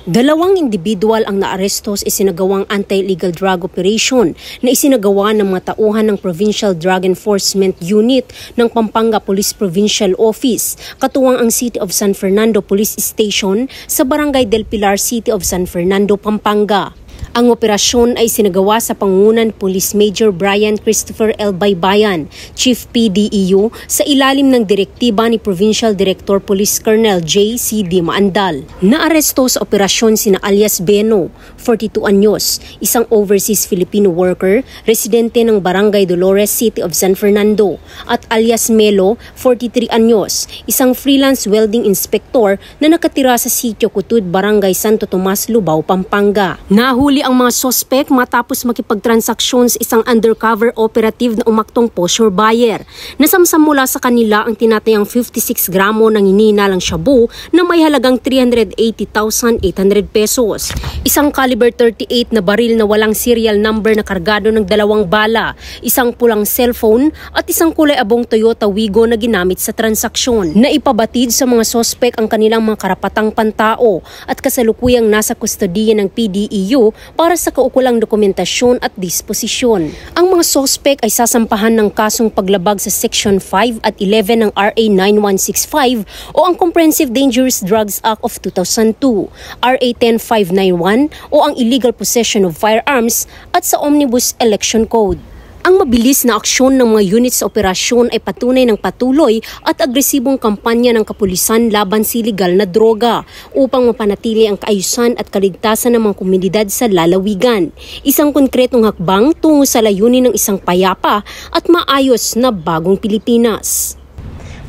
Dalawang individual ang naaresto sa isinagawang anti-illegal drug operation na isinagawa ng mga tauhan ng Provincial Drug Enforcement Unit ng Pampanga Police Provincial Office, katuwang ang City of San Fernando Police Station sa Barangay del Pilar, City of San Fernando, Pampanga. Ang operasyon ay sinagawa sa pangunan Police Major Brian Christopher L. Baybayan, Chief PDEU, sa ilalim ng direktiba ni Provincial Director Police Colonel J.C.D. Maandal. Naaresto sa operasyon sina alias Beno, 42 anyos, isang overseas Filipino worker, residente ng Barangay Dolores, City of San Fernando, at alias Melo, 43 anyos, isang freelance welding inspector na nakatira sa Sitio Kutud, Barangay Santo Tomas, Lubao, Pampanga. Nahuli ang mga sospek matapos makipagtransaksyon sa isang undercover operative na umaktong posture buyer. Nasamsam mula sa kanila ang tinatayang 56 gramo ng hinihinalang shabu na may halagang 380,800 pesos. Isang caliber 38 na baril na walang serial number na kargado ng 2 bala, isang pulang cellphone at isang kulay abong Toyota Wigo na ginamit sa transaksyon. Naipabatid sa mga sospek ang kanilang mga karapatang pantao at kasalukuyang nasa kustodiya ng PDEU para sa kaukulang dokumentasyon at disposisyon. Ang mga sospek ay sasampahan ng kasong paglabag sa Section 5 at 11 ng RA 9165 o ang Comprehensive Dangerous Drugs Act of 2002, RA 10591 o ang Illegal Possession of Firearms at sa Omnibus Election Code. Ang mabilis na aksyon ng mga unit sa operasyon ay patunay ng patuloy at agresibong kampanya ng kapulisan laban sa iligal na droga upang mapanatili ang kaayusan at kaligtasan ng mga komunidad sa lalawigan. Isang konkretong hakbang tungo sa layunin ng isang payapa at maayos na bagong Pilipinas.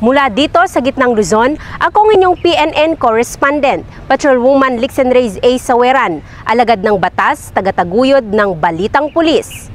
Mula dito sa gitnang Luzon, akong inyong PNN correspondent, Patrolwoman Lixen Reyes A. Saweran, alagad ng batas, tagataguyod ng Balitang Pulis.